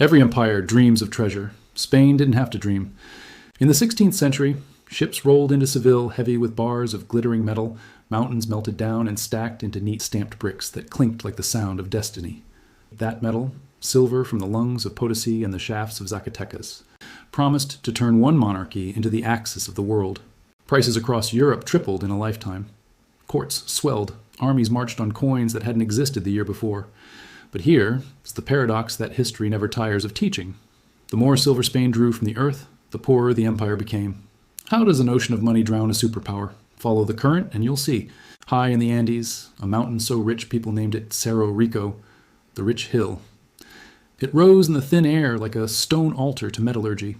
Every empire dreams of treasure. Spain didn't have to dream. In the 16th century, ships rolled into Seville heavy with bars of glittering metal, mountains melted down and stacked into neat stamped bricks that clinked like the sound of destiny. That metal, silver from the lungs of Potosi and the shafts of Zacatecas, promised to turn one monarchy into the axis of the world. Prices across Europe tripled in a lifetime. Courts swelled. Armies marched on coins that hadn't existed the year before. But here is the paradox that history never tires of teaching. The more silver Spain drew from the earth, the poorer the empire became. How does an ocean of money drown a superpower? Follow the current and you'll see. High in the Andes, a mountain so rich people named it Cerro Rico, the rich hill. It rose in the thin air like a stone altar to metallurgy.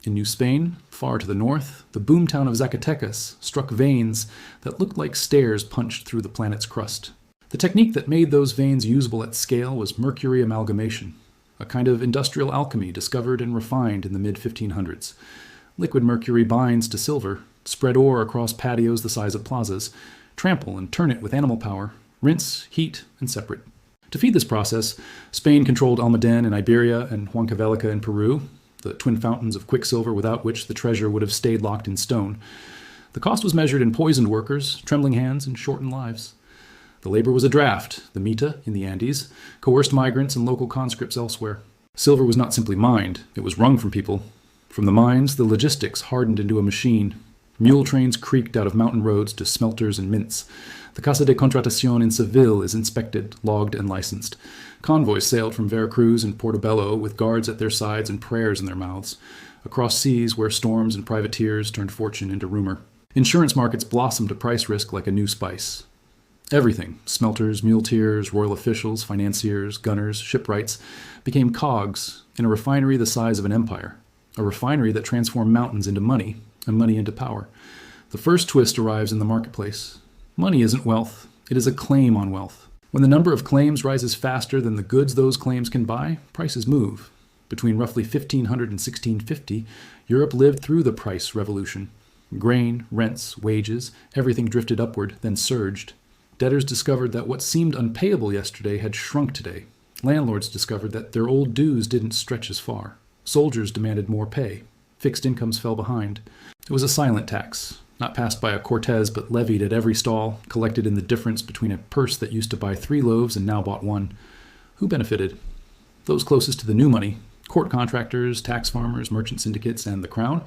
In New Spain, far to the north, the boomtown of Zacatecas struck veins that looked like stairs punched through the planet's crust. The technique that made those veins usable at scale was mercury amalgamation, a kind of industrial alchemy discovered and refined in the mid-1500s. Liquid mercury binds to silver, spread ore across patios the size of plazas, trample and turn it with animal power, rinse, heat, and separate. To feed this process, Spain controlled Almaden in Iberia and Huancavelica in Peru, the twin fountains of quicksilver without which the treasure would have stayed locked in stone. The cost was measured in poisoned workers, trembling hands, and shortened lives. The labor was a draft, the mita in the Andes, coerced migrants and local conscripts elsewhere. Silver was not simply mined, it was wrung from people. From the mines, the logistics hardened into a machine. Mule trains creaked out of mountain roads to smelters and mints. The Casa de Contratación in Seville is inspected, logged, and licensed. Convoys sailed from Veracruz and Portobello with guards at their sides and prayers in their mouths, across seas where storms and privateers turned fortune into rumor. Insurance markets blossomed to price risk like a new spice. Everything, smelters, muleteers, royal officials, financiers, gunners, shipwrights, became cogs in a refinery the size of an empire, a refinery that transformed mountains into money and money into power. The first twist arrives in the marketplace. Money isn't wealth, it is a claim on wealth. When the number of claims rises faster than the goods those claims can buy, prices move. Between roughly 1500 and 1650, Europe lived through the price revolution. Grain, rents, wages, everything drifted upward, then surged. Debtors discovered that what seemed unpayable yesterday had shrunk today. Landlords discovered that their old dues didn't stretch as far. Soldiers demanded more pay. Fixed incomes fell behind. It was a silent tax, not passed by a Cortez but levied at every stall, collected in the difference between a purse that used to buy 3 loaves and now bought 1. Who benefited? Those closest to the new money, court contractors, tax farmers, merchant syndicates, and the crown,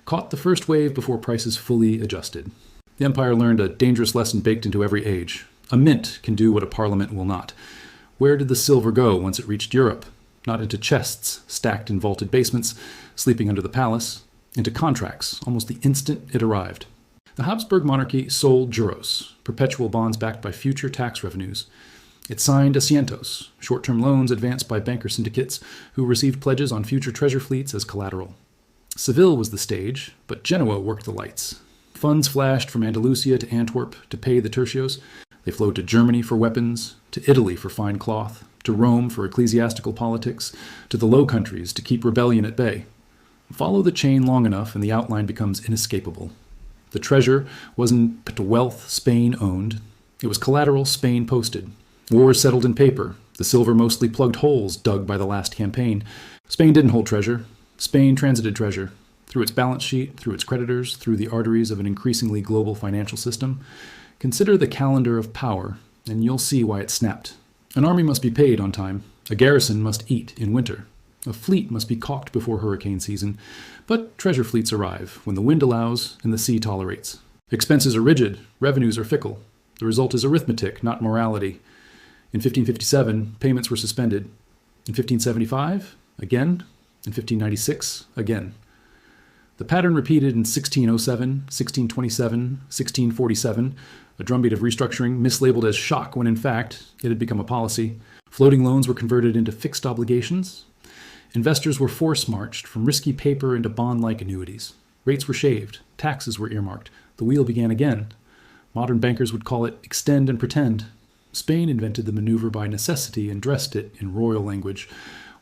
caught the first wave before prices fully adjusted. The empire learned a dangerous lesson baked into every age. A mint can do what a parliament will not. Where did the silver go once it reached Europe? Not into chests, stacked in vaulted basements, sleeping under the palace, into contracts, almost the instant it arrived. The Habsburg monarchy sold juros, perpetual bonds backed by future tax revenues. It signed asientos, short-term loans advanced by banker syndicates who received pledges on future treasure fleets as collateral. Seville was the stage, but Genoa worked the lights. Funds flashed from Andalusia to Antwerp to pay the tertios. They flowed to Germany for weapons, to Italy for fine cloth, to Rome for ecclesiastical politics, to the Low Countries to keep rebellion at bay. Follow the chain long enough and the outline becomes inescapable. The treasure wasn't wealth Spain owned. It was collateral Spain posted. Wars settled in paper. The silver mostly plugged holes dug by the last campaign. Spain didn't hold treasure. Spain transited treasure. Through its balance sheet, through its creditors, through the arteries of an increasingly global financial system. Consider the calendar of power, and you'll see why it snapped. An army must be paid on time. A garrison must eat in winter. A fleet must be caulked before hurricane season. But treasure fleets arrive when the wind allows and the sea tolerates. Expenses are rigid, revenues are fickle. The result is arithmetic, not morality. In 1557, payments were suspended. In 1575, again. In 1596, again. The pattern repeated in 1607, 1627, 1647, a drumbeat of restructuring mislabeled as shock when in fact it had become a policy. Floating loans were converted into fixed obligations. Investors were force-marched from risky paper into bond-like annuities. Rates were shaved. Taxes were earmarked. The wheel began again. Modern bankers would call it extend and pretend. Spain invented the maneuver by necessity and dressed it in royal language.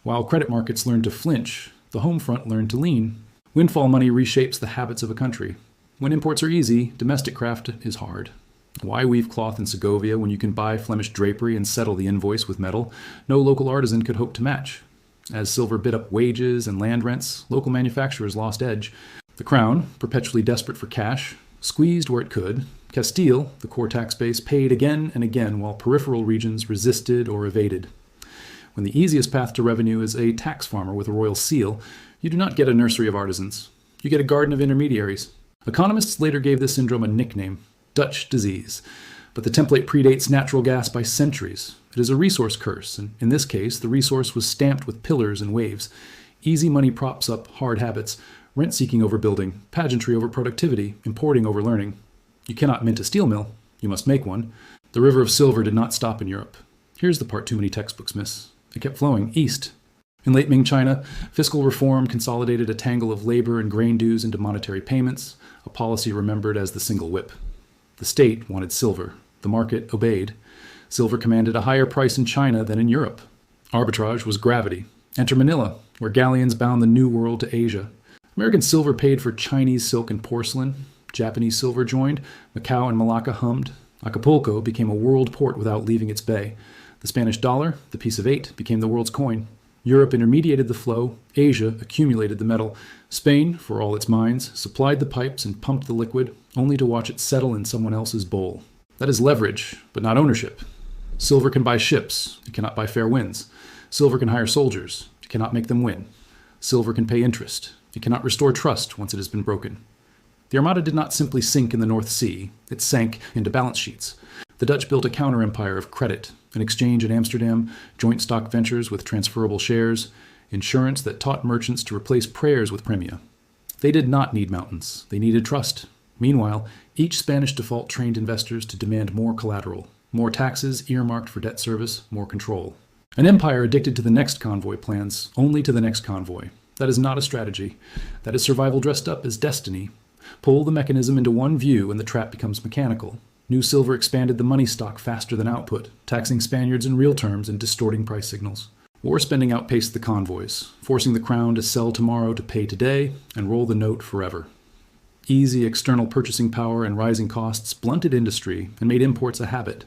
While credit markets learned to flinch, the home front learned to lean. Windfall money reshapes the habits of a country. When imports are easy, domestic craft is hard. Why weave cloth in Segovia when you can buy Flemish drapery and settle the invoice with metal no local artisan could hope to match? As silver bid up wages and land rents, local manufacturers lost edge. The crown, perpetually desperate for cash, squeezed where it could. Castile, the core tax base, paid again and again while peripheral regions resisted or evaded. When the easiest path to revenue is a tax farmer with a royal seal, you do not get a nursery of artisans. You get a garden of intermediaries. Economists later gave this syndrome a nickname, Dutch disease. But the template predates natural gas by centuries. It is a resource curse, and in this case, the resource was stamped with pillars and waves. Easy money props up hard habits, rent-seeking over building, pageantry over productivity, importing over learning. You cannot mint a steel mill. You must make one. The river of silver did not stop in Europe. Here's the part too many textbooks miss. It kept flowing east. In late Ming China, fiscal reform consolidated a tangle of labor and grain dues into monetary payments, a policy remembered as the single whip. The state wanted silver. The market obeyed. Silver commanded a higher price in China than in Europe. Arbitrage was gravity. Enter Manila, where galleons bound the New World to Asia. American silver paid for Chinese silk and porcelain. Japanese silver joined. Macau and Malacca hummed. Acapulco became a world port without leaving its bay. The Spanish dollar, the piece of 8, became the world's coin. Europe intermediated the flow. Asia accumulated the metal. Spain, for all its mines, supplied the pipes and pumped the liquid, only to watch it settle in someone else's bowl. That is leverage, but not ownership. Silver can buy ships. It cannot buy fair winds. Silver can hire soldiers. It cannot make them win. Silver can pay interest. It cannot restore trust once it has been broken. The Armada did not simply sink in the North Sea. It sank into balance sheets. The Dutch built a counter-empire of credit, an exchange in Amsterdam, joint stock ventures with transferable shares, insurance that taught merchants to replace prayers with premia. They did not need mountains. They needed trust. Meanwhile, each Spanish default trained investors to demand more collateral, more taxes earmarked for debt service, more control. An empire addicted to the next convoy plans only to the next convoy. That is not a strategy. That is survival dressed up as destiny. Pull the mechanism into one view and the trap becomes mechanical. New silver expanded the money stock faster than output, taxing Spaniards in real terms and distorting price signals. War spending outpaced the convoys, forcing the crown to sell tomorrow to pay today and roll the note forever. Easy external purchasing power and rising costs blunted industry and made imports a habit.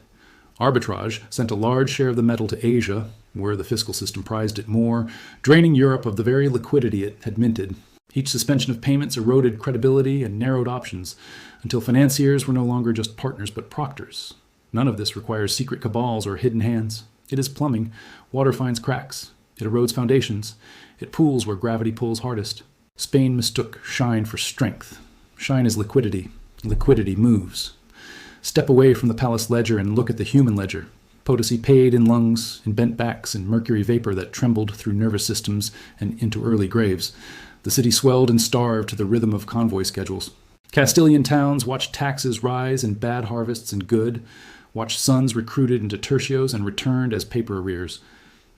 Arbitrage sent a large share of the metal to Asia, where the fiscal system prized it more, draining Europe of the very liquidity it had minted. Each suspension of payments eroded credibility and narrowed options, until financiers were no longer just partners but proctors. None of this requires secret cabals or hidden hands. It is plumbing. Water finds cracks. It erodes foundations. It pools where gravity pulls hardest. Spain mistook shine for strength. Shine is liquidity. Liquidity moves. Step away from the palace ledger and look at the human ledger. Potosi paid in lungs, in bent backs, and mercury vapor that trembled through nervous systems and into early graves. The city swelled and starved to the rhythm of convoy schedules. Castilian towns watched taxes rise in bad harvests and good, watched sons recruited into tertios and returned as paper arrears.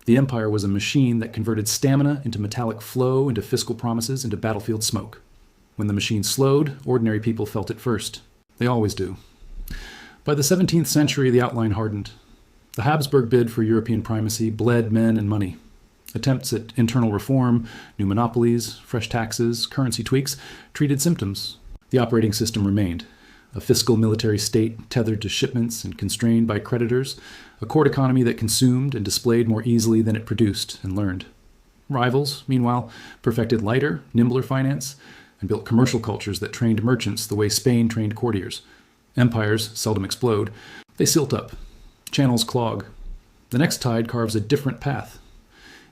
The empire was a machine that converted stamina into metallic flow, into fiscal promises, into battlefield smoke. When the machine slowed, ordinary people felt it first. They always do. By the 17th century, the outline hardened. The Habsburg bid for European primacy bled men and money. Attempts at internal reform, new monopolies, fresh taxes, currency tweaks, treated symptoms. The operating system remained. A fiscal military state tethered to shipments and constrained by creditors, a court economy that consumed and displayed more easily than it produced and learned. Rivals, meanwhile, perfected lighter, nimbler finance, and built commercial cultures that trained merchants the way Spain trained courtiers. Empires seldom explode. They silt up. Channels clog. The next tide carves a different path.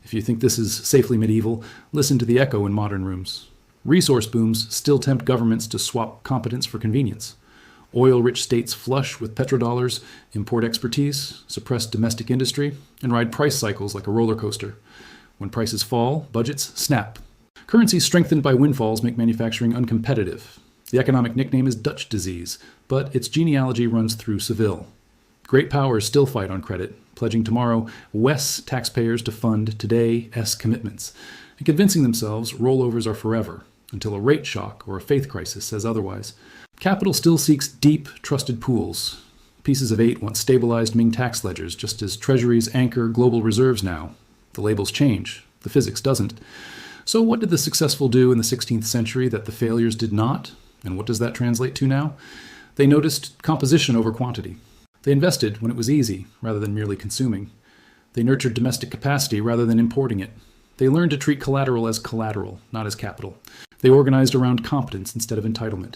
If you think this is safely medieval, listen to the echo in modern rooms. Resource booms still tempt governments to swap competence for convenience. Oil-rich states flush with petrodollars, import expertise, suppress domestic industry, and ride price cycles like a roller coaster. When prices fall, budgets snap. Currencies strengthened by windfalls make manufacturing uncompetitive. The economic nickname is Dutch disease, but its genealogy runs through Seville. Great powers still fight on credit, pledging tomorrow Wes taxpayers to fund today's commitments, and convincing themselves rollovers are forever, until a rate shock or a faith crisis says otherwise. Capital still seeks deep, trusted pools. Pieces of 8 want stabilized Ming tax ledgers, just as treasuries anchor global reserves now. The labels change. The physics doesn't. So what did the successful do in the 16th century that the failures did not? And what does that translate to now? They noticed composition over quantity. They invested when it was easy, rather than merely consuming. They nurtured domestic capacity rather than importing it. They learned to treat collateral as collateral, not as capital. They organized around competence instead of entitlement.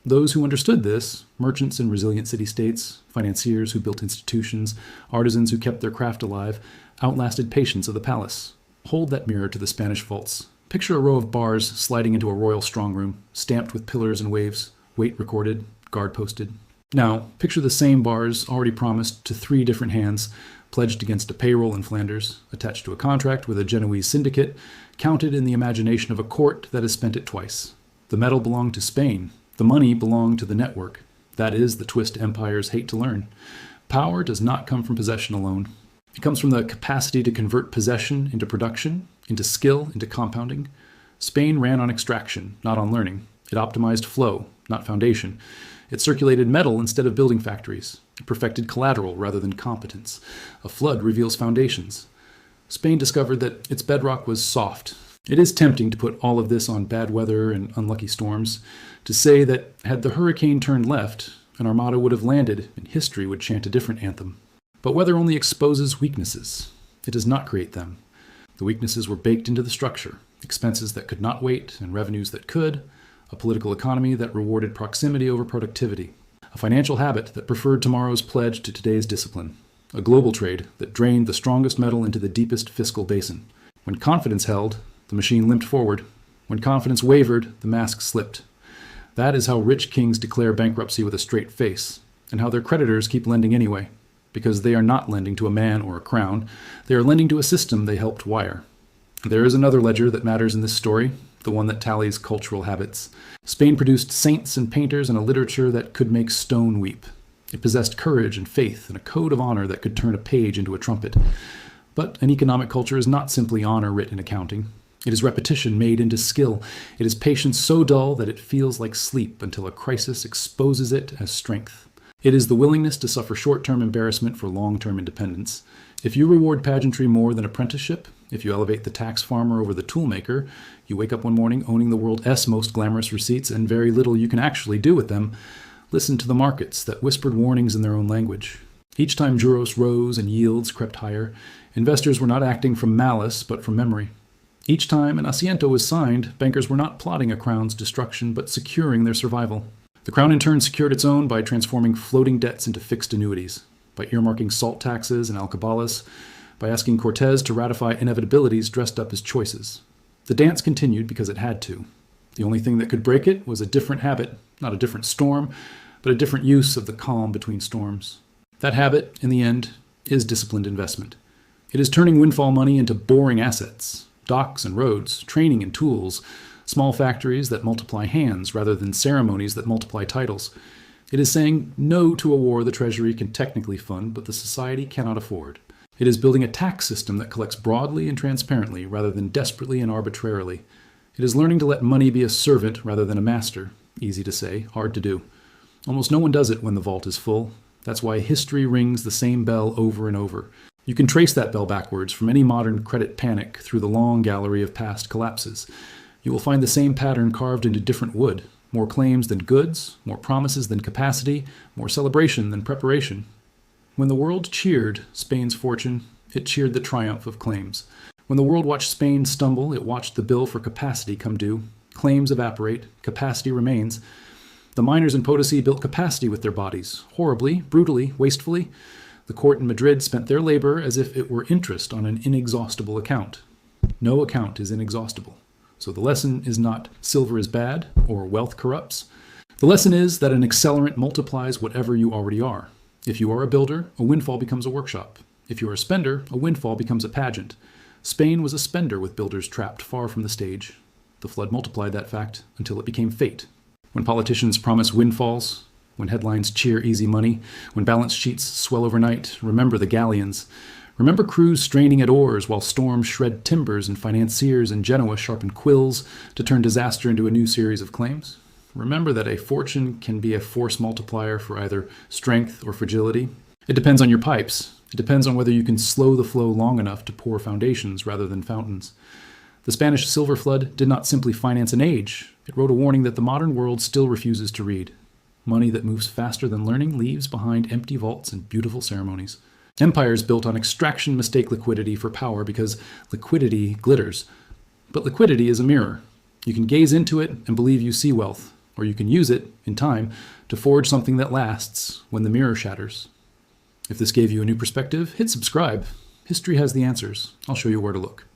Those who understood this, merchants in resilient city-states, financiers who built institutions, artisans who kept their craft alive, outlasted patience of the palace. Hold that mirror to the Spanish vaults. Picture a row of bars sliding into a royal strongroom, stamped with pillars and waves, weight recorded, guard posted. Now, picture the same bars already promised to 3 different hands, pledged against a payroll in Flanders, attached to a contract with a Genoese syndicate, counted in the imagination of a court that has spent it twice. The metal belonged to Spain. The money belonged to the network. That is the twist empires hate to learn. Power does not come from possession alone. It comes from the capacity to convert possession into production, into skill, into compounding. Spain ran on extraction, not on learning. It optimized flow, not foundation. It circulated metal instead of building factories. It perfected collateral rather than competence. A flood reveals foundations. Spain discovered that its bedrock was soft. It is tempting to put all of this on bad weather and unlucky storms, to say that had the hurricane turned left, an armada would have landed and history would chant a different anthem. But weather only exposes weaknesses. It does not create them. The weaknesses were baked into the structure, expenses that could not wait and revenues that could, a political economy that rewarded proximity over productivity, a financial habit that preferred tomorrow's pledge to today's discipline, a global trade that drained the strongest metal into the deepest fiscal basin. When confidence held, the machine limped forward. When confidence wavered, the mask slipped. That is how rich kings declare bankruptcy with a straight face, and how their creditors keep lending anyway, because they are not lending to a man or a crown. They are lending to a system they helped wire. There is another ledger that matters in this story, the one that tallies cultural habits. Spain produced saints and painters and a literature that could make stone weep. It possessed courage and faith and a code of honor that could turn a page into a trumpet. But an economic culture is not simply honor writ in accounting. It is repetition made into skill. It is patience so dull that it feels like sleep until a crisis exposes it as strength. It is the willingness to suffer short-term embarrassment for long-term independence. If you reward pageantry more than apprenticeship, if you elevate the tax farmer over the toolmaker, you wake up one morning owning the world's most glamorous receipts and very little you can actually do with them. Listen to the markets that whispered warnings in their own language. Each time juros rose and yields crept higher, investors were not acting from malice but from memory. Each time an asiento was signed, bankers were not plotting a crown's destruction but securing their survival. The crown in turn secured its own by transforming floating debts into fixed annuities, by earmarking salt taxes and alcabalas, by asking Cortez to ratify inevitabilities dressed up as choices. The dance continued because it had to. The only thing that could break it was a different habit, not a different storm, but a different use of the calm between storms. That habit, in the end, is disciplined investment. It is turning windfall money into boring assets, docks and roads, training and tools, small factories that multiply hands rather than ceremonies that multiply titles. It is saying no to a war the Treasury can technically fund, but the society cannot afford. It is building a tax system that collects broadly and transparently rather than desperately and arbitrarily. It is learning to let money be a servant rather than a master. Easy to say, hard to do. Almost no one does it when the vault is full. That's why history rings the same bell over and over. You can trace that bell backwards from any modern credit panic through the long gallery of past collapses. You will find the same pattern carved into different wood. More claims than goods, more promises than capacity, more celebration than preparation. When the world cheered Spain's fortune, it cheered the triumph of claims. When the world watched Spain stumble, it watched the bill for capacity come due. Claims evaporate, capacity remains. The miners in Potosi built capacity with their bodies, horribly, brutally, wastefully. The court in Madrid spent their labor as if it were interest on an inexhaustible account. No account is inexhaustible. So the lesson is not silver is bad or wealth corrupts. The lesson is that an accelerant multiplies whatever you already are. If you are a builder, a windfall becomes a workshop. If you are a spender, a windfall becomes a pageant. Spain was a spender with builders trapped far from the stage. The flood multiplied that fact until it became fate. When politicians promise windfalls, when headlines cheer easy money, when balance sheets swell overnight, remember the galleons. Remember crews straining at oars while storms shred timbers and financiers in Genoa sharpen quills to turn disaster into a new series of claims. Remember that a fortune can be a force multiplier for either strength or fragility. It depends on your pipes. It depends on whether you can slow the flow long enough to pour foundations rather than fountains. The Spanish silver flood did not simply finance an age. It wrote a warning that the modern world still refuses to read. Money that moves faster than learning leaves behind empty vaults and beautiful ceremonies. Empires built on extraction mistake liquidity for power because liquidity glitters. But liquidity is a mirror. You can gaze into it and believe you see wealth, or you can use it, in time, to forge something that lasts when the mirror shatters. If this gave you a new perspective, hit subscribe. History has the answers. I'll show you where to look.